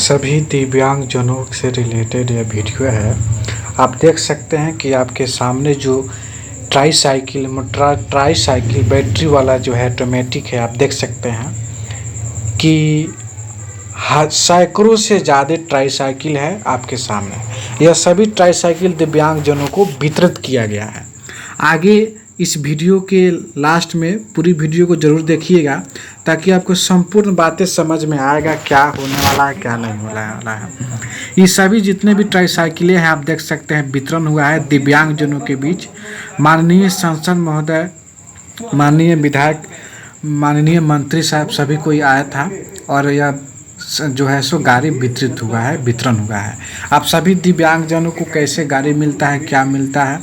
सभी दिव्यांगजनों से रिलेटेड यह वीडियो है। आप देख सकते हैं कि आपके सामने जो ट्राई साइकिल बैटरी वाला जो है ऑटोमेटिक है। आप देख सकते हैं कि सैकड़ों से ज़्यादा ट्राई साइकिल है आपके सामने। यह सभी ट्राई साइकिल दिव्यांगजनों को वितरित किया गया है। आगे इस वीडियो के लास्ट में पूरी वीडियो को ज़रूर देखिएगा ताकि आपको संपूर्ण बातें समझ में आएगा क्या होने वाला है क्या नहीं होने वाला है। ये सभी जितने भी ट्राई साइकिलें हैं आप देख सकते हैं वितरण हुआ है दिव्यांगजनों के बीच। माननीय सांसद महोदय, माननीय विधायक, माननीय मंत्री साहब सभी कोई आया था और यह जो है सो गाड़ी वितरित हुआ है, वितरण हुआ है। आप सभी दिव्यांगजनों को कैसे गाड़ी मिलता है, क्या मिलता है,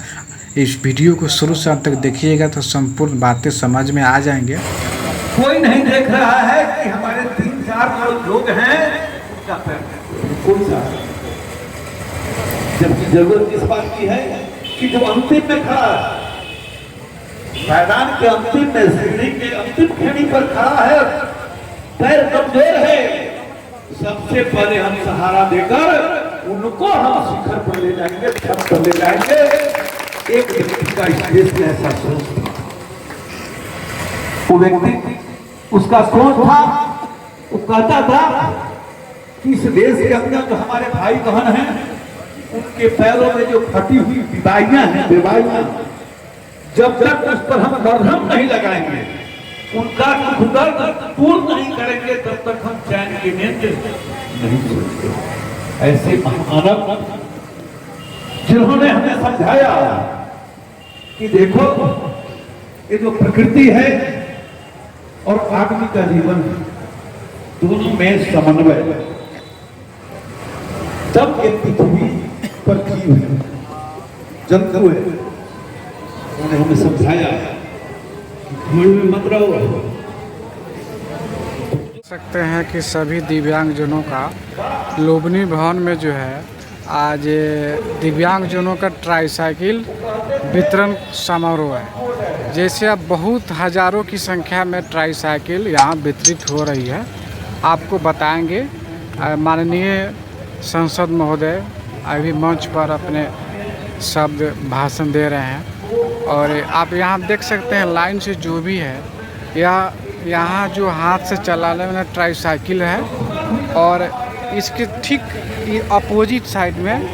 इस वीडियो को शुरू से अंत तक देखिएगा तो संपूर्ण बातें समझ में आ जाएंगे। कोई नहीं देख रहा है कि हमारे 3-4 लोग हैं उनका कौन सा, जबकि जरूरत इस बात की है कि जो अंतिम में खड़ा है, मैदान के अंतिम में, सीढ़ी के अंतिम खेड़ी पर खड़ा है, पैर कमजोर है, सबसे पहले हम सहारा देकर उनको हम शिखर पर ले जाएंगे, छत पर ले जाएंगे। एक व्यक्ति का इस देश में ऐसा सोच था, वो व्यक्ति उसका सोच था, वो कहता था कि इस देश के अंदर जो हमारे भाई बहन हैं उनके पैरों में जो फटी हुई बीमारियां हैं, बीमारियां, जब तक उस पर हम मरहम नहीं लगाएंगे, उनका दुख दर्द दूर नहीं करेंगे, तब तक हम चैन की नींद नहीं सोएंगे। ऐसे महामानव जिन्होंने हमें समझाया कि देखो ये जो प्रकृति है और आदमी का जीवन दोनों में समन्वय, तब ये पृथ्वी पर जीव है, जंतु है। उन्होंने हमें समझाया में मत रहो। सकते हैं कि सभी दिव्यांगजनों का लोबनी भवन में जो है आज दिव्यांगजनों का ट्राई साइकिल वितरण समारोह है। जैसे अब बहुत हज़ारों की संख्या में ट्राई साइकिल यहाँ वितरित हो रही है, आपको बताएंगे। माननीय सांसद महोदय अभी मंच पर अपने शब्द भाषण दे रहे हैं और आप यहाँ देख सकते हैं लाइन से जो भी है, यहाँ जो हाथ से चलाने वाला ट्राई साइकिल है और इसके ठीक अपोजिट साइड में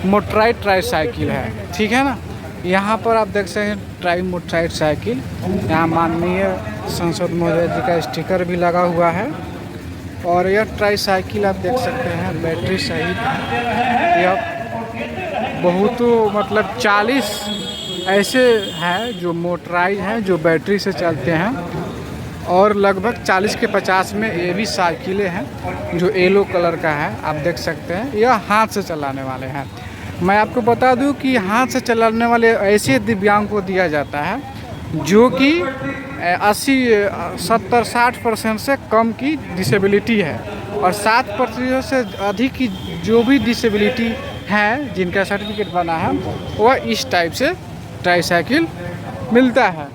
मोटराइड ट्राई साइकिल है, ठीक है ना। यहाँ पर आप देख सकते हैं ट्राई मोटराइड साइकिल, यहाँ माननीय सांसद महोदय जी का स्टिकर भी लगा हुआ है और यह ट्राई साइकिल आप देख सकते हैं बैटरी सहित। यह बहुत मतलब 40 ऐसे हैं जो मोटराइज हैं, जो बैटरी से चलते हैं और लगभग 40 के 50 में ये भी साइकिलें हैं जो येलो कलर का है। आप देख सकते हैं यह हाथ से चलाने वाले हैं। मैं आपको बता दूं कि हाथ से चलाने वाले ऐसे दिव्यांग को दिया जाता है जो कि 80, 70, 60% से कम की डिसेबिलिटी है और 7% से अधिक की जो भी डिसेबिलिटी है जिनका सर्टिफिकेट बना है वह इस टाइप से ट्राई साइकिल मिलता है।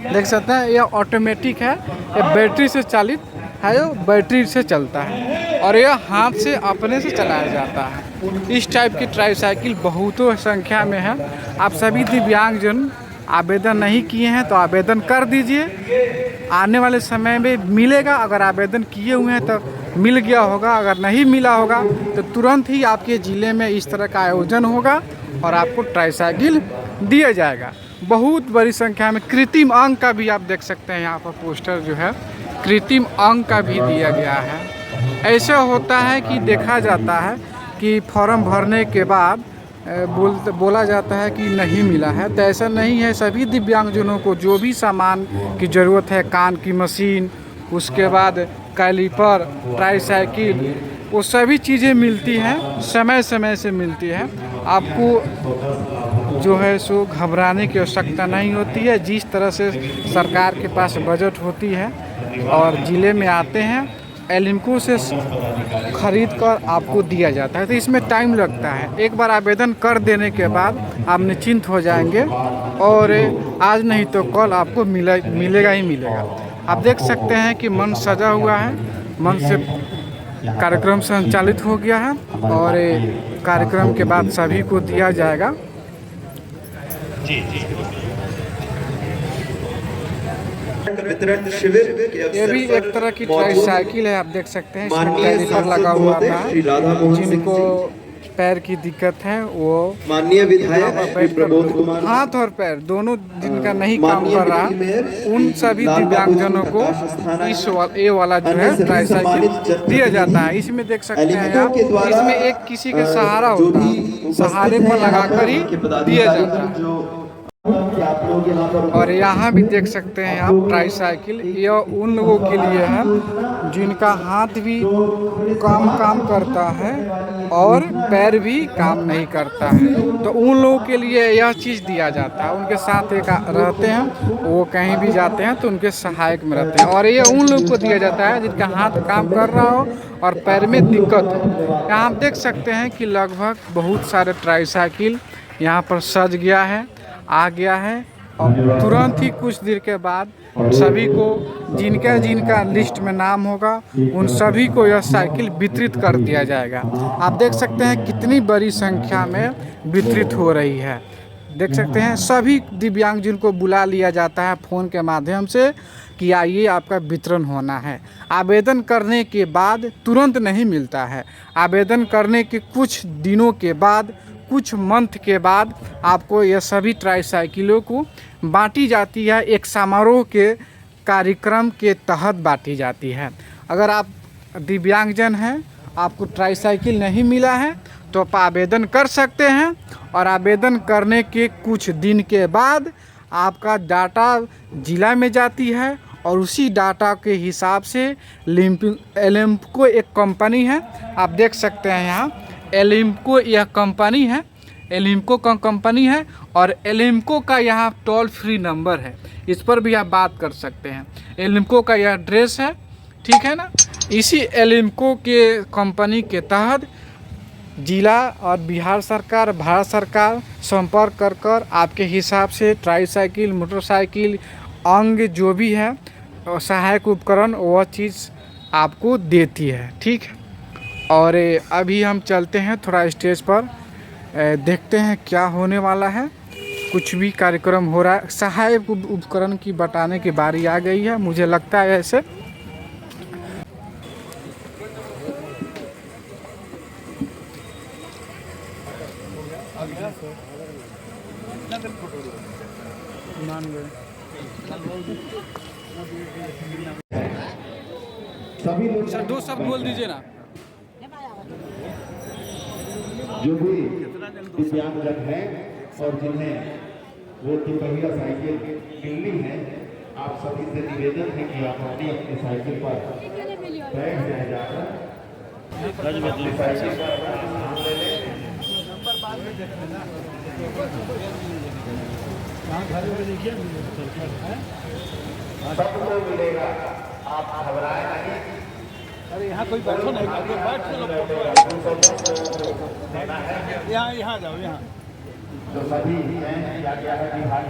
देख सकते हैं यह ऑटोमेटिक है, यह बैटरी से चालित है, यह बैटरी से चलता है और यह हाथ से अपने से चलाया जाता है। इस टाइप की ट्राई साइकिल बहुतों संख्या में है। आप सभी दिव्यांगजन आवेदन नहीं किए हैं तो आवेदन कर दीजिए, आने वाले समय में मिलेगा। अगर आवेदन किए हुए हैं तो मिल गया होगा, अगर नहीं मिला होगा तो तुरंत ही आपके ज़िले में इस तरह का आयोजन होगा और आपको ट्राई साइकिल दिया जाएगा। बहुत बड़ी संख्या में कृत्रिम अंग का भी आप देख सकते हैं, यहाँ पर पोस्टर जो है कृत्रिम अंग का भी दिया गया है। ऐसा होता है कि देखा जाता है कि फॉर्म भरने के बाद बोला जाता है कि नहीं मिला है, तो ऐसा नहीं है। सभी दिव्यांगजनों को जो भी सामान की ज़रूरत है, कान की मशीन, उसके बाद कैलिपर, ट्राई साइकिल, वो सभी चीज़ें मिलती हैं, समय समय से मिलती हैं। आपको जो है सो घबराने की आवश्यकता नहीं होती है। जिस तरह से सरकार के पास बजट होती है और ज़िले में आते हैं, एलिम्को से ख़रीद कर आपको दिया जाता है, तो इसमें टाइम लगता है। एक बार आवेदन कर देने के बाद आप निश्चिंत हो जाएंगे और आज नहीं तो कल आपको मिलेगा ही मिलेगा। आप देख सकते हैं कि मंच सजा हुआ है, मंच से कार्यक्रम संचालित हो गया है और कार्यक्रम के बाद सभी को दिया जाएगा। वितरण शिविर के ये अवसर भी पर एक तरह की मौजूद ट्राईसाइकिल है, आप देख सकते हैं। इसमें माननीय कैलिपर लगा सांसद हुआ महोदय श्री राधा था। मोहन सिंह जिनको जी, पैर की दिक्कत है वो माननीय विधायक श्री प्रबोध कुमार, हाथ और पैर दोनों जिनका नहीं काम माननीय कर रहा, डिप्टी मेयर उन सभी लाल दिव्यांगजनों को प्रकाश अस्थाना, ये वाला जो अन्य है सभी ट्राईसाइकिल सम्मानित जनप्रतिनिधि, दिया जाता है। इसमें देख सकते हैं एलिम्को के आप, द्वारा, इसमें एक किसी का सहारा जो होता भी है, उपस्थित सहारे हैं पर यहाँ लगाकर ही उनके दिया पदाधिकारी जाता है। जो कि आप लोग यहाँ पर और यहाँ भी देख सकते हैं आप ट्राईसाइकिल, यह उन लोगों के लिए है जिनका हाथ भी काम करता है और पैर भी काम नहीं करता है, तो उन लोगों के लिए यह चीज़ दिया जाता है। उनके साथ एक रहते हैं, वो कहीं भी जाते हैं तो उनके सहायक में रहते हैं। और ये उन लोगों को दिया जाता है जिनका हाथ काम कर रहा हो और पैर में दिक्कत हो। यहाँ आप देख सकते हैं कि लगभग बहुत सारे ट्राईसाइकिल यहाँ पर सज गया है, आ गया है और तुरंत ही कुछ देर के बाद सभी को जिनका लिस्ट में नाम होगा उन सभी को यह साइकिल वितरित कर दिया जाएगा। आप देख सकते हैं कितनी बड़ी संख्या में वितरित हो रही है। देख सकते हैं सभी दिव्यांगजन को बुला लिया जाता है फ़ोन के माध्यम से कि आइए आपका वितरण होना है। आवेदन करने के बाद तुरंत नहीं मिलता है, आवेदन करने के कुछ दिनों के बाद, कुछ मंथ के बाद आपको यह सभी ट्राईसाइकिलों को बांटी जाती है। एक समारोह के कार्यक्रम के तहत बांटी जाती है। अगर आप दिव्यांगजन हैं, आपको ट्राईसाइकिल नहीं मिला है तो आप आवेदन कर सकते हैं और आवेदन करने के कुछ दिन के बाद आपका डाटा जिला में जाती है और उसी डाटा के हिसाब से एलिम्को एक कंपनी है, आप देख सकते हैं यहाँ एलिम्को यह कंपनी है, एलिम्को का कंपनी है और एलिम्को का यहाँ टोल फ्री नंबर है, इस पर भी आप बात कर सकते हैं। एलिम्को का यह एड्रेस है, ठीक है ना। इसी एलिम्को के कंपनी के तहत जिला और बिहार सरकार, भारत सरकार संपर्क कर आपके हिसाब से ट्राईसाइकिल, मोटरसाइकिल, अंग जो भी है सहायक उपकरण वह चीज़ आपको देती है, ठीक है। और अभी हम चलते हैं थोड़ा स्टेज पर, देखते हैं क्या होने वाला है। कुछ भी कार्यक्रम हो रहा है, सहायक उपकरण की बटाने की बारी आ गई है, मुझे लगता है ऐसे। सभी लोग सर 2 शब्द बोल दीजिए ना। जो भी दिव्यांगजन हैं और जिन्हें वो तिपहिया साइकिल मिलनी है, आप सभी से निवेदन है कि आप अपनी अपनी साइकिल पर बैठ जाए जाकर अपनी साइकिल पर नाम ले लें। सबको मिलेगा, आप घबराए नहीं। अरे यहाँ कोई बैठो नहीं, बैठ चलो, यहाँ जाओ, यहाँ। जो सभी हैं या क्या है विभाग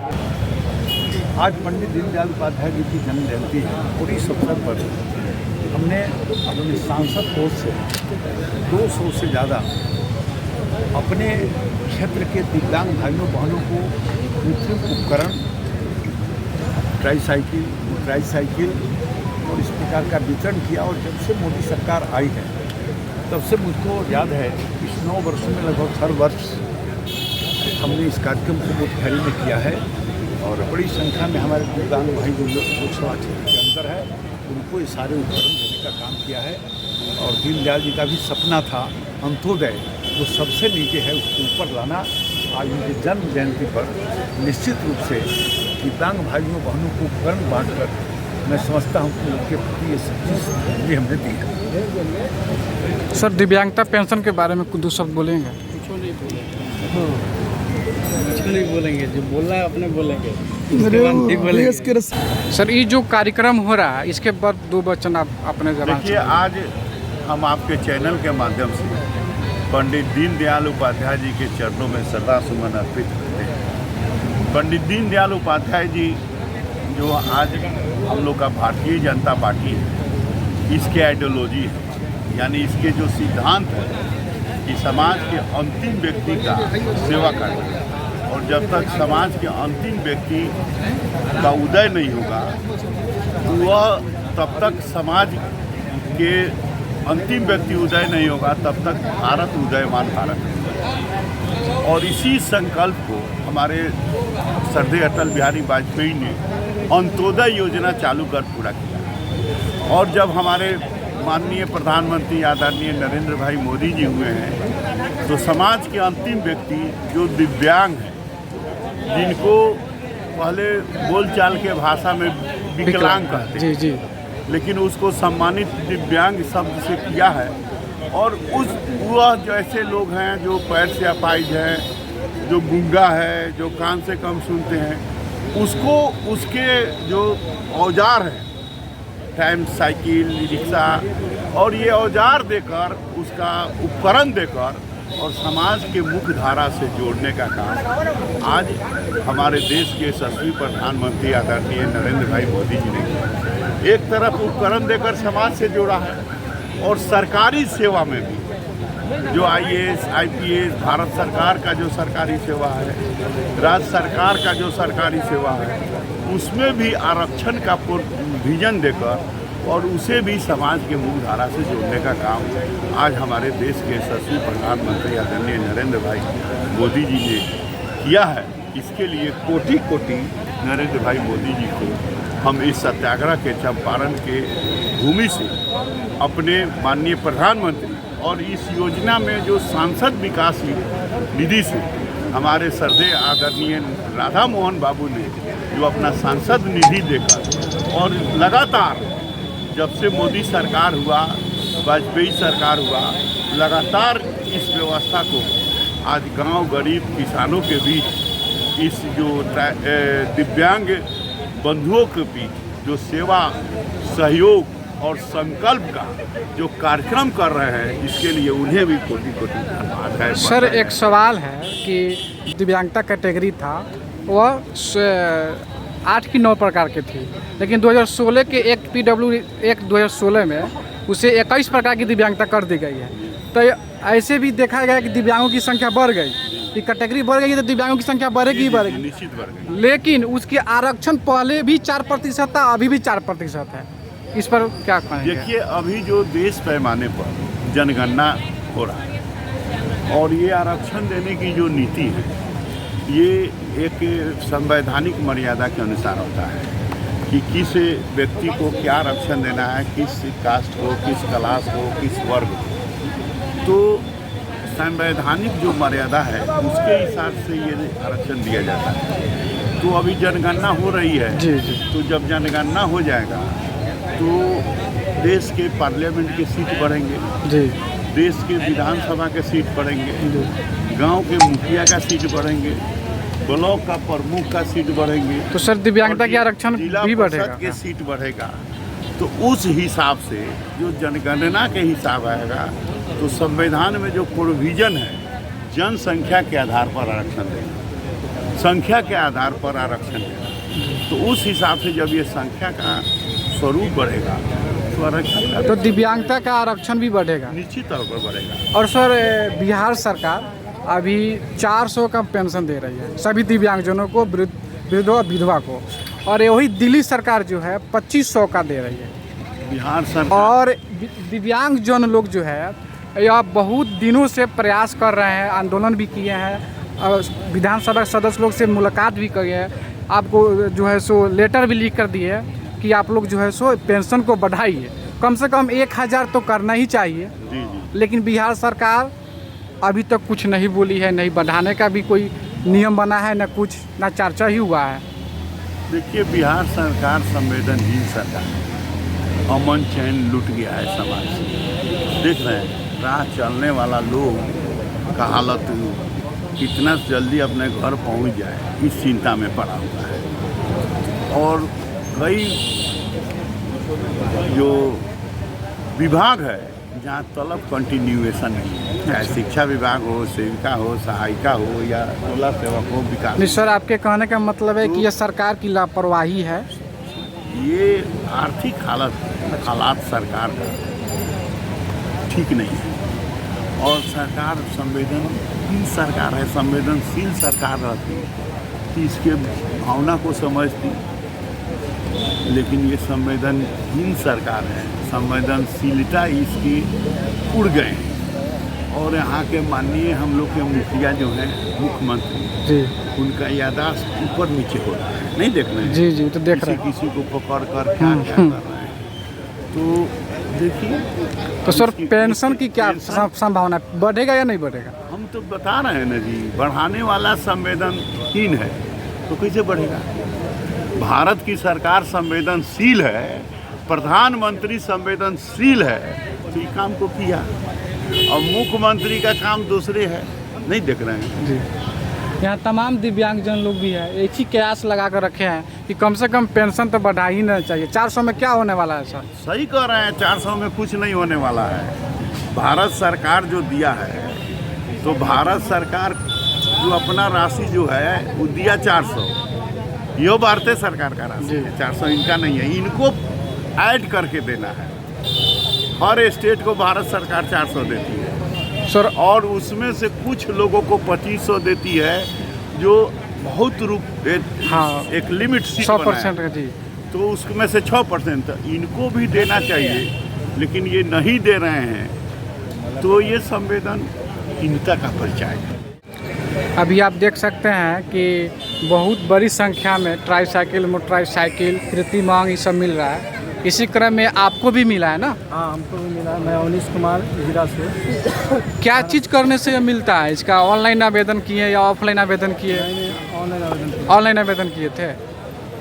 आज पंडित दीनदयाल उपाध्याय जी की जन्म जयंती है और इस अवसर पर हमने अपने सांसद कोष से 200 से ज़्यादा अपने क्षेत्र के दिव्यांग भाइयों बहनों को कृत्रिम उपकरण, ट्राईसाइकिल और इस प्रकार का वितरण किया। और जब से मोदी सरकार आई है तब से मुझको याद है, इस 9 वर्षों में लगभग हर वर्ष हमने इस कार्यक्रम को मुख्यालय में किया है और बड़ी संख्या में हमारे दिव्यांग भाई जो लोकसभा क्षेत्र के अंदर है उनको ये सारे उपकरण देने का काम किया है। और दीनदयाल जी का भी सपना था अंत्योदय, जो सबसे नीचे है उसको ऊपर लाना। आज उनके जन्म जयंती पर निश्चित रूप से दिव्यांग भाइयों बहनों को उपकरण बांटकर मैं समझता हूँ कि उनके प्रति ये सब चीज़ भी हमने दी है। सर दिव्यांगता पेंशन के बारे में कुछ 2 शब्द बोलेंगे? कुछ नहीं बोलेंगे, जो बोलना है अपने बोलेंगे, उसके बाद ठीक बोलेंगे। सर ये जो कार्यक्रम हो रहा है इसके बाद 2 वचन आप अपने जबान देखिए, आज हम आपके चैनल के माध्यम से पंडित दीनदयाल उपाध्याय जी के चरणों में श्रद्धा सुमन अर्पित करते हैं। पंडित दीनदयाल उपाध्याय जी जो आज हम लोग का भारतीय जनता पार्टी है, इसके आइडियोलॉजी है यानी इसके जो सिद्धांत है कि समाज के अंतिम व्यक्ति का सेवा करना, और जब तक समाज के अंतिम व्यक्ति का उदय नहीं होगा वह तब तक समाज के अंतिम व्यक्ति उदय नहीं होगा तब तक भारत उदयमान भारत नहीं। और इसी संकल्प को हमारे श्रद्धेय अटल बिहारी वाजपेयी ने अंत्योदय योजना चालू कर पूरा किया। और जब हमारे माननीय प्रधानमंत्री आदरणीय नरेंद्र भाई मोदी जी हुए हैं तो समाज के अंतिम व्यक्ति जो दिव्यांग हैं, जिनको पहले बोलचाल के भाषा में विकलांग कहते जी जी, लेकिन उसको सम्मानित दिव्यांग शब्द से किया है। और वह जैसे लोग हैं जो पैर से अपाहिज हैं, जो गूंगा है, जो कान से कम सुनते हैं, उसको उसके जो औजार हैं, टाइम साइकिल, रिक्शा, और ये औजार देकर, उसका उपकरण देकर और समाज के मुख्य धारा से जोड़ने का काम आज हमारे देश के यशस्वी प्रधानमंत्री आदरणीय नरेंद्र भाई मोदी जी ने किया। एक तरफ उपकरण देकर समाज से जोड़ा है और सरकारी सेवा में भी जो IAS, IPS, भारत सरकार का जो सरकारी सेवा है, राज्य सरकार का जो सरकारी सेवा है, उसमें भी आरक्षण का विजन देकर और उसे भी समाज के मुख्य धारा से जोड़ने का काम आज हमारे देश के यशस्वी प्रधानमंत्री आदरणीय नरेंद्र भाई मोदी जी ने किया है। इसके लिए कोटि कोटि नरेंद्र भाई मोदी जी को हम इस सत्याग्रह के चंपारण के भूमि से अपने माननीय प्रधानमंत्री और इस योजना में जो सांसद विकास निधि से हमारे श्रद्धेय आदरणीय राधा मोहन बाबू ने जो अपना सांसद निधि देकर और लगातार जब से मोदी सरकार हुआ, वाजपेयी सरकार हुआ, लगातार इस व्यवस्था को आज गांव गरीब किसानों के बीच इस जो दिव्यांग बंधुओं के बीच जो सेवा, सहयोग और संकल्प का जो कार्यक्रम कर रहे हैं, इसके लिए उन्हें भी कोटि कोटि धन्यवाद है। सर एक सवाल है कि दिव्यांगता कैटेगरी था वह 8 की 9 प्रकार की थी, लेकिन 2016 के एक PW एक 2016 में उसे 21 प्रकार की दिव्यांगता कर दी गई है। तो ऐसे भी देखा गया कि दिव्यांगों की संख्या बढ़ गई, कि कैटेगरी बढ़ गई तो दिव्यांगों की संख्या बढ़ेगी ही बढ़ेगी, निश्चित बढ़ गई। लेकिन उसके आरक्षण पहले भी 4% था, अभी भी 4% है। इस पर क्या कहेंगे? देखिए, अभी जो देश पैमाने पर जनगणना हो रहा है और ये आरक्षण देने की जो नीति है, ये एक संवैधानिक मर्यादा के अनुसार होता है कि किस व्यक्ति को क्या आरक्षण देना है, किस कास्ट को, किस क्लास को, किस वर्ग को। तो संवैधानिक जो मर्यादा है उसके हिसाब से ये आरक्षण दिया जाता है। तो अभी जनगणना हो रही है जी जी, तो जब जनगणना हो जाएगा तो देश के पार्लियामेंट के सीट बढ़ेंगे जी, देश के विधानसभा के सीट बढ़ेंगे, गांव के मुखिया का सीट बढ़ेंगे, ब्लॉक का प्रमुख का सीट बढ़ेंगे। तो सर दिव्यांगता के आरक्षण भी बढ़ेगा के सीट बढ़ेगा। तो उस हिसाब से जो जनगणना के हिसाब आएगा तो संविधान में जो प्रोविजन है जनसंख्या के आधार पर आरक्षण देगा, संख्या के आधार पर आरक्षण देगा। तो उस हिसाब से जब ये संख्या का स्वरूप बढ़ेगा तो आरक्षण तो दिव्यांगता का आरक्षण भी बढ़ेगा, निश्चित तौर पर बढ़ेगा। और सर बिहार सरकार अभी 400 का पेंशन दे रही है सभी दिव्यांगजनों को, वृद्ध और विधवा को, और वही दिल्ली सरकार जो है 2500 का दे रही है बिहार सरकार। और दिव्यांगजन लोग जो है यह बहुत दिनों से प्रयास कर रहे हैं, आंदोलन भी किए हैं, और विधानसभा सदस्य लोग से मुलाकात भी किए हैं, आपको जो है सो लेटर भी लिख कर दिए कि आप लोग जो है सो पेंशन को बढ़ाइए, कम से कम 1000 तो करना ही चाहिए। जी जी। लेकिन बिहार सरकार अभी तक कुछ नहीं बोली है, नहीं बढ़ाने का भी कोई नियम बना है, न कुछ, ना चर्चा ही हुआ है। देखिए, बिहार सरकार संवेदनहीन सरकार है, अमन चैन लूट गया है समाज से। देख रहे हैं राह चलने वाला लोग का हालत कितना जल्दी अपने घर पहुंच जाए इस चिंता में पड़ा हुआ है। और कई जो विभाग है जहाँ तलब कंटिन्यूएशन नहीं है, चाहे शिक्षा विभाग हो, सेविका हो, सहायिका हो या टोला सेवक हो, विकास। नहीं सर, आपके कहने का मतलब है कि ये सरकार की लापरवाही है। ये आर्थिक हालात सरकार का ठीक नहीं है। और सरकार संवेदनशील सरकार है, संवेदनशील सरकार रहती कि इसके भावना को समझती, लेकिन ये संवेदनहीन सरकार है, संवेदनशीलता इसकी उड़ गए हैं। और यहाँ के माननीय हम लोग के मुखिया जो हैं, मुख्यमंत्री जी उनका यादाश्त ऊपर नीचे हो रहा है, नहीं देख रहे हैं? जी जी, तो देख रहे हैं। किसी को पकड़ कर क्या क्या कर रहे हैं, तो देखिए। तो सर इसकी- पेंशन की क्या पेंशन- संभावना है? बढ़ेगा या नहीं बढ़ेगा? हम तो बता रहे हैं ना जी, बढ़ाने वाला संवेदनहीन है तो कैसे बढ़ेगा? भारत की सरकार संवेदनशील है, प्रधानमंत्री संवेदनशील है, तो ये काम को किया। और मुख्यमंत्री का काम दूसरे है, नहीं देख रहे हैं? जी, यहाँ तमाम दिव्यांगजन लोग भी है, एक ही कयास लगा कर रखे हैं कि कम से कम पेंशन तो बढ़ा ही नहीं चाहिए। 400 में क्या होने वाला है सर? सही कह रहे हैं, 400 में कुछ नहीं होने वाला है। भारत सरकार जो दिया है, तो भारत सरकार जो अपना राशि जो है वो दिया 400, यो भारतीय सरकार का राशि है, 400 इनका नहीं है, इनको ऐड करके देना है। हर स्टेट को भारत सरकार 400 देती है सर और उसमें से कुछ लोगों को 2500 देती है, जो बहुत हाँ, एक लिमिट 100% का जी। तो उसमें से 6% इनको भी देना चाहिए, लेकिन ये नहीं दे रहे हैं, तो ये संवेदनहीनता का परिचय है। अभी आप देख सकते हैं कि बहुत बड़ी संख्या में ट्राईसाइकिल, मोटरसाइकिल, कृत्रिम अंग ये सब मिल रहा है। इसी क्रम में आपको भी मिला है ना? हाँ, हमको भी मिला। मैं अवनीश कुमार जीरा से। क्या चीज़ करने से ये मिलता है? इसका ऑनलाइन आवेदन किए या ऑफलाइन आवेदन किए? ऑनलाइन आवेदन ऑनलाइन आवेदन किए थे।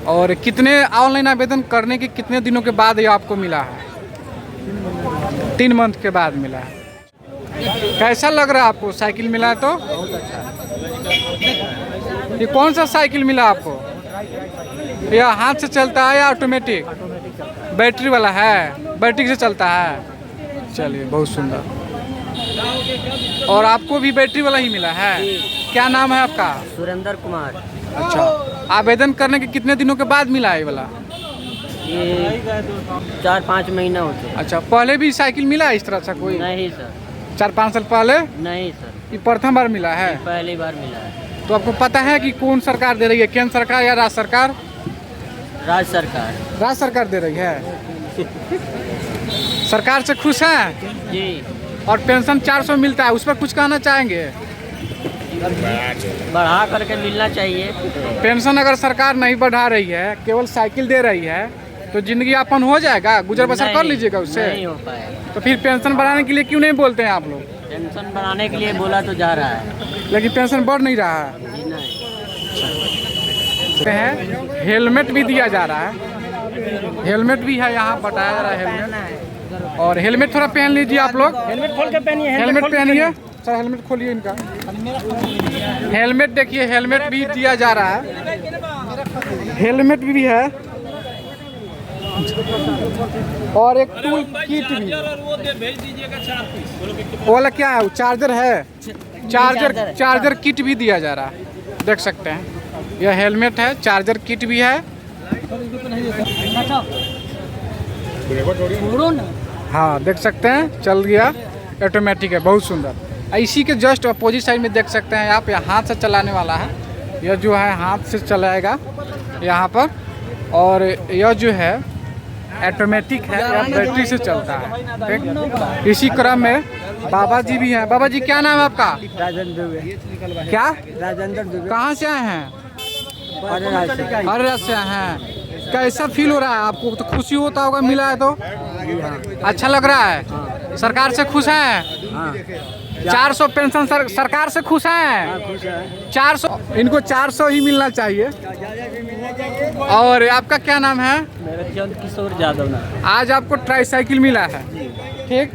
और कितने ऑनलाइन आवेदन करने के कितने दिनों के बाद ये आपको मिला है? 3 मंथ के बाद मिला है। कैसा लग रहा है आपको? साइकिल मिला है तो बहुत अच्छा है। ये कौन सा साइकिल मिला आपको? यह हाथ से चलता है या ऑटोमेटिक? बैटरी वाला है, बैटरी से चलता है। चलिए, बहुत सुंदर। और आपको भी बैटरी वाला ही मिला है? क्या नाम है आपका? सुरेंद्र कुमार। अच्छा, आवेदन करने के कितने दिनों के बाद मिला है ये वाला? ये 4-5 महीना होते। अच्छा, पहले भी साइकिल मिला है इस तरह से कोई? नहीं सर। 4-5 साल पहले? नहीं सर, ये प्रथम बार मिला है? पहली बार मिला है। तो आपको पता है कि कौन सरकार दे रही है, केंद्र सरकार या राज्य सरकार? राज्य सरकार। राज्य सरकार दे रही है। सरकार से खुश हैं? जी। और पेंशन 400 मिलता है, उस पर कुछ कहना चाहेंगे? बढ़ा करके मिलना चाहिए। पेंशन अगर सरकार नहीं बढ़ा रही है, केवल साइकिल दे रही है, तो जिंदगी यापन हो जाएगा? गुजर बसर कर नहीं, लीजिएगा उससे? नहीं हो पाएगा। तो फिर पेंशन बढ़ाने के लिए क्यों नहीं बोलते हैं आप लोग? पेंशन बढ़ाने के लिए बोला तो जा रहा है, लेकिन पेंशन बढ़ नहीं रहा है। जी नहीं। हेलमेट भी दिया जा रहा है, हेलमेट भी है यहाँ, बताया जा रहा है हेलमेट। और हेलमेट थोड़ा पहन लीजिए आप लोग। हेलमेट खोल के पहनिए। हेलमेट पहनिए सर, हेलमेट खोलिए इनका। हेलमेट देखिए, हेलमेट भी दिया जा रहा है, हेलमेट भी है और एक टूल किट भी। वो वाला क्या है? चार्जर है, चार्जर किट भी दिया जा रहा है, देख सकते हैं। यह हेलमेट है, चार्जर किट भी है। हाँ, देख सकते हैं, चल गया, ऑटोमेटिक है, बहुत सुंदर। इसी के जस्ट अपोजिट साइड में देख सकते हैं आप, यहाँ हाथ से चलाने वाला है। यह जो है हाथ से चलाएगा यहाँ पर, और यह जो है ऑटोमेटिक है, यह बैटरी से चलता है। ठीक, इसी क्रम में बाबा जी भी हैं। बाबा जी, क्या नाम है आपका? राजेंद्र दुबे। क्या? राजेंद्र दुबे। कहाँ से आए हैं? अरे राज्य से। हर राज्य से आए हैं। कैसा फील हो रहा है आपको? तो खुशी होता होगा, मिला है तो अच्छा लग रहा है। सरकार से खुश हैं? हाँ, 400 पेंशन सरकार से खुश हैं? खुश है। 400, इनको 400 ही मिलना चाहिए। और आपका क्या नाम है? मेरा चंद किशोर यादव ना। आज आपको ट्राईसाइकिल मिला है, ठीक,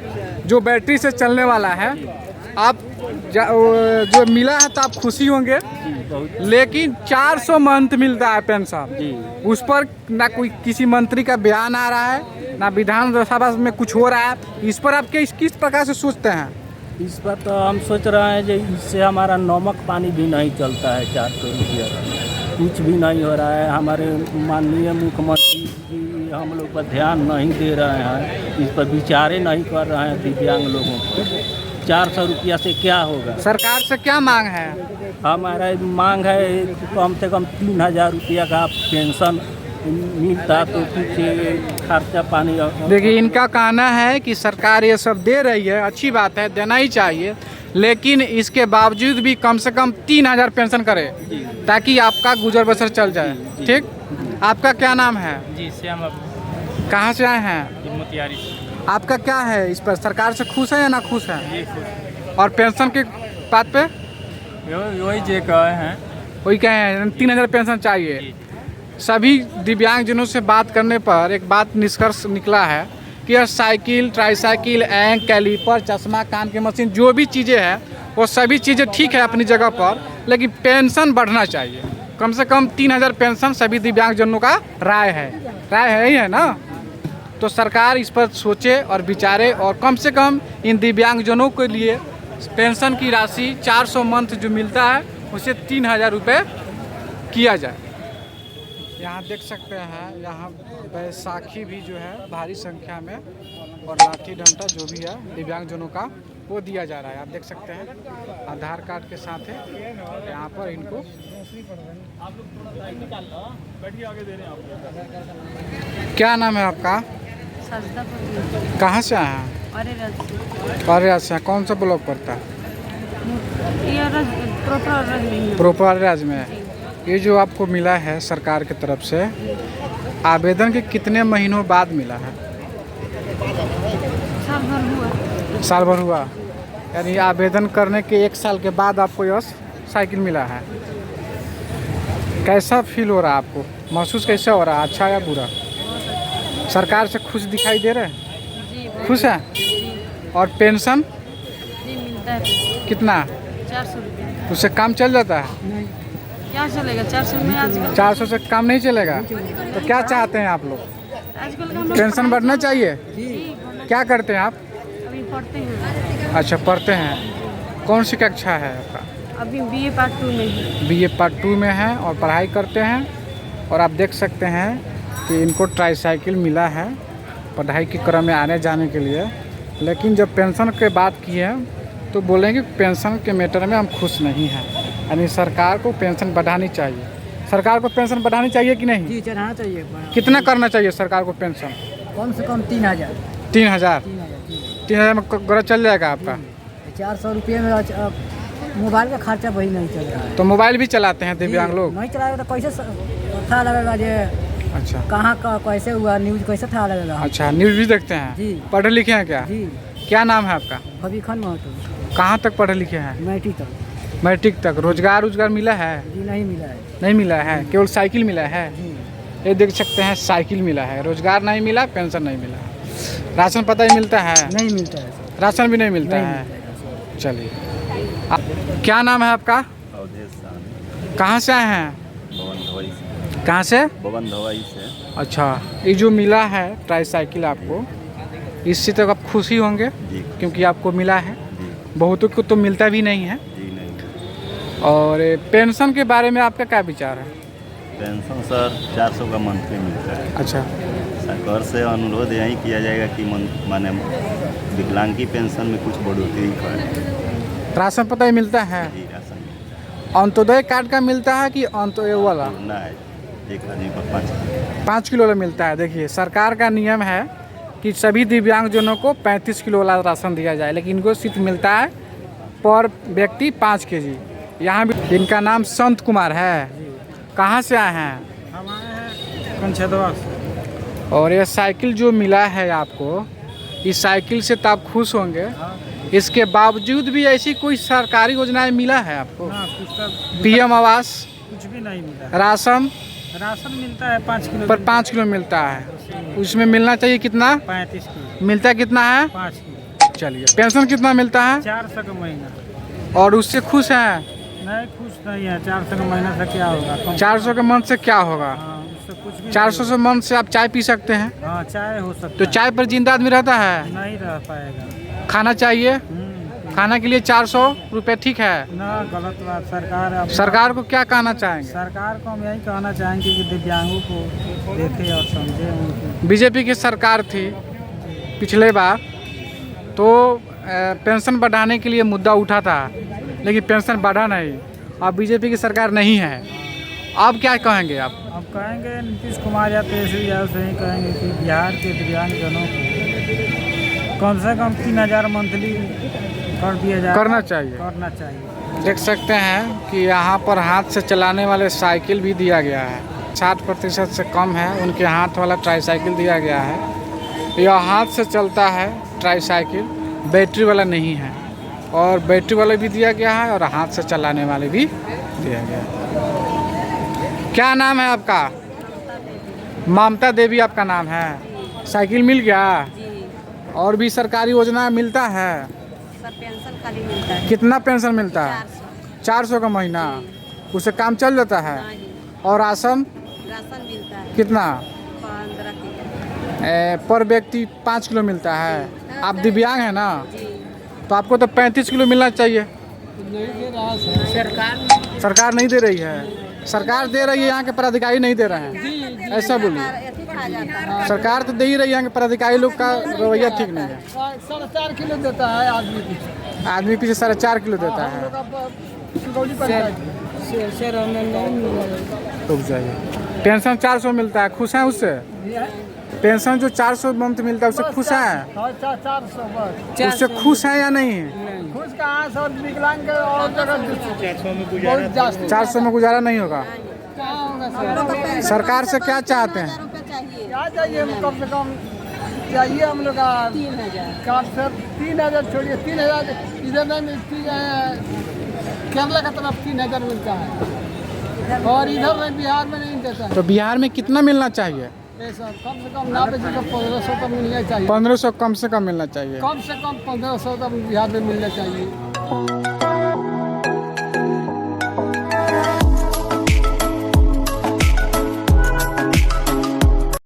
जो बैटरी से चलने वाला है। आप जो मिला है तो आप खुशी होंगे, लेकिन 400 मंथ मिलता है पेंशन। उस पर ना कोई किसी मंत्री का बयान आ रहा है, ना विधानसभा में कुछ हो रहा है। इस पर आप किस प्रकार से सोचते हैं? इस पर तो हम सोच रहे हैं जो इससे हमारा नमक पानी भी नहीं चलता है। 400 रुपया कुछ भी नहीं हो रहा है। हमारे माननीय मुख्यमंत्री जी कोई हम लोग पर ध्यान नहीं दे रहे हैं, इस पर विचारे नहीं कर रहे हैं दिव्यांग लोगों को। 400 रुपया से क्या होगा? सरकार से क्या मांग है? हमारा मांग है कम से कम 3000 रुपया का पेंशन मिलता तो कुछ खर्चा पानी। देखिए, इनका कहना है कि सरकार ये सब दे रही है, अच्छी बात है, देना ही चाहिए, लेकिन इसके बावजूद भी कम से कम 3000 पेंशन करे ताकि आपका गुजर बसर चल जाए। ठीक, आपका क्या नाम है? जी श्याम बाबू, कहाँ से आए हैं? मोतिहारी से। आपका क्या है इस पर, सरकार से खुश है या ना खुश है? जी खुश। और पेंशन के बात पे वही जे कहे हैं। वही कहे हैं 3000 पेंशन चाहिए। सभी दिव्यांगजनों से बात करने पर एक बात निष्कर्ष निकला है कि यह साइकिल, ट्राईसाइकिल, एंक, कैलीपर, चश्मा, कान की मशीन, जो भी चीज़ें हैं वो सभी चीज़ें ठीक है अपनी जगह पर, लेकिन पेंशन बढ़ना चाहिए। कम से कम 3000 पेंशन सभी दिव्यांगजनों का राय है ही है ना। तो सरकार इस पर सोचे और विचारे और कम से कम इन दिव्यांगजनों के लिए पेंशन की राशि 400 मंथ जो मिलता है उसे 3000 रुपये किया जाए। यहाँ देख सकते हैं, यहाँ बैसाखी भी जो है भारी संख्या में और लाठी डंडा जो भी है दिव्यांगजनों का वो दिया जा रहा है। आप देख सकते हैं आधार कार्ड के साथ है यहाँ पर इनको। क्या नाम है आपका? कहाँ से आए हैं? अरे से। कौन सा ब्लॉक पड़ता है? प्रोपर राज्य में। ये जो आपको मिला है सरकार की तरफ से, आवेदन के कितने महीनों बाद मिला है? साल भर हुआ। यानी आवेदन करने के 1 साल के बाद आपको यह साइकिल मिला है। कैसा फील हो रहा है आपको? महसूस कैसे हो रहा है, अच्छा या बुरा? सरकार से खुश दिखाई दे रहे हैं? खुश है। और पेंशन मिलता है कितना? 400 रुपये। उससे काम चल जाता है? क्या चलेगा 400 में? आजकल 400 से कम नहीं चलेगा। तो क्या चाहते हैं आप लोग? आजकल का पेंशन बढ़ना चाहिए। क्या करते हैं आप? अभी पढ़ते हैं। अच्छा, पढ़ते हैं। कौन सी कक्षा है आपका? अभी BA पार्ट 2 में है। BA पार्ट 2 में है और पढ़ाई करते हैं। और आप देख सकते हैं कि इनको ट्राईसाइकिल मिला है पढ़ाई के क्रम में आने जाने के लिए, लेकिन जब पेंशन के बात की है तो बोलेंगे पेंशन के मैटर में हम खुश नहीं हैं। यानी सरकार को पेंशन बढ़ानी चाहिए। सरकार को पेंशन बढ़ानी चाहिए कि नहीं? जी, चढ़ाना चाहिए। कितना करना चाहिए सरकार को पेंशन? कम से कम 3000। 3000 में गरज चल जाएगा आपका? 400 रुपये में मोबाइल का खर्चा वही नहीं चल रहा है। तो मोबाइल भी चलाते हैं दिव्यांग लोग? नहीं चलाएगा तो कैसे था लगेगा जे अच्छा, कहाँ का कैसे हुआ, न्यूज कैसे था लगेगा? अच्छा, न्यूज़ भी देखते हैं? जी। पढ़े लिखे हैं क्या? जी। क्या नाम है आपका? कभी खान महतो। कहाँ तक पढ़े लिखे हैं? मैट्रिक तक। मैट्रिक तक। रोजगार मिला है? जी नहीं मिला है। नहीं मिला है, केवल साइकिल मिला है। जी। ये देख सकते हैं साइकिल मिला है, रोजगार नहीं मिला, पेंशन नहीं मिला। राशन पता ही मिलता है? नहीं मिलता है। राशन भी नहीं मिलता है। चलिए, क्या नाम है आपका? कहाँ से आए हैं? कहाँ से? भवन धवाई से। अच्छा, ये जो मिला है ट्राईसाइकिल आपको, इससे तो आप खुशी होंगे जी, क्योंकि आपको मिला है। जी बहुतों को तो मिलता भी नहीं है। जी नहीं। और पेंशन के बारे में आपका क्या विचार है? पेंशन सर 400 का मंथली मिलता है। अच्छा, सरकार से अनुरोध यही किया जाएगा कि माने विकलांग की पेंशन में कुछ बढ़ोतरी करें। राशन पता ही मिलता है? जी, राशन अंत्योदय कार्ड का मिलता है कि अंत्योदय वाला? ना है, एक आदमी पर 5 किलो वाला मिलता है। देखिए, सरकार का नियम है कि सभी दिव्यांगजनों को 35 किलो वाला राशन दिया जाए, लेकिन इनको सिर्फ मिलता है पर व्यक्ति 5 kg। यहाँ भी इनका नाम संत कुमार है। कहाँ से आए हैं? पंचदवा। और ये साइकिल जो मिला है आपको, इस साइकिल से तो आप खुश होंगे। इसके बावजूद भी ऐसी कोई सरकारी योजनाएं मिला है आपको? PM आवास? कुछ भी नहीं मिला। राशन मिलता है 5 किलो पर 5 किलो मिलता है। उसमें मिलना चाहिए कितना? 35 किलो। मिलता कितना है? 5 किलो। चलिए, पेंशन कितना मिलता है? 400 का महीना। और उससे खुश हैं? नहीं, खुश नहीं है। 400 का महीना से क्या होगा? 400 के मंथ से क्या होगा? हाँ, उससे कुछ भी 400 से मंथ से आप चाय पी सकते हैं। हाँ, चाय हो सकता तो है। चाय पर जिंदा आदमी रहता है? नहीं रह पाएगा। खाना चाहिए? खाना के लिए 400 रुपये ठीक है? ना, गलत बात। सरकार सरकार को क्या कहना चाहेंगे? सरकार को हम यही कहना चाहेंगे कि दिव्यांगों को देखे और समझे। उनकी बीजेपी की सरकार थी पिछले बार, तो पेंशन बढ़ाने के लिए मुद्दा उठा था, लेकिन पेंशन बढ़ा नहीं। अब बीजेपी की सरकार नहीं है, अब क्या कहेंगे आप? अब कहेंगे नीतीश कुमार या तेजस्वी यादव से ही कहेंगे कि बिहार के दिव्यांगजनों को कम से कम 3000 मंथली कर दिया जाए। करना चाहिए। करना चाहिए। देख सकते हैं कि यहाँ पर हाथ से चलाने वाले साइकिल भी दिया गया है। 60% से कम है उनके हाथ वाला ट्राईसाइकिल दिया गया है। यह हाथ से चलता है ट्राईसाइकिल, बैटरी वाला नहीं है। और बैटरी वाला भी दिया गया है और हाथ से चलाने वाले भी दिया गया है। क्या नाम है आपका? ममता देवी आपका नाम है। साइकिल मिल गया? और भी सरकारी योजना मिलता है? सब पेंशन खाली मिलता है। कितना पेंशन मिलता है? 400 का महीना। उससे काम चल जाता है? और राशन मिलता है कितना? 15 किलो पर व्यक्ति 5 किलो मिलता है। आप दिव्यांग हैं ना, तो आपको तो 35 किलो मिलना चाहिए। सरकार नहीं दे रही है। सरकार दे रही है, यहाँ के पदाधिकारी नहीं दे रहे हैं, ऐसा बोलिए। सरकार तो दे ही रही है, यहाँ के पदाधिकारी लोग का रवैया ठीक नहीं है। 4.5 किलो देता है आदमी पीछे। आदमी पीछे 4.5 किलो देता है। रुक जाइए। पेंशन 400 मिलता है, खुश हैं उससे? पेंशन जो 400 मंथ मिलता है उससे खुश हैं? 400 बस। उससे खुश हैं या नहीं? खुश कहाँ से? विकलांग और जगह 400 में गुजारा नहीं होगा। कहाँ होगा? सरकार से क्या चाहते हैं? क्या चाहिए? हम कम से कम चाहिए हम लोग का 3000। 3000 छोड़िए, 3000 इधर नहीं मिलती है। केरला का तरफ 3000 मिलता है और इधर में बिहार में नहीं देता है। तो बिहार में कितना मिलना चाहिए? पैसा कम से कम ना बेचे तो 1500 तक मिलना चाहिए। 1500 कम से कम मिलना चाहिए। कम से कम 1500 तक बिहार में मिलना चाहिए।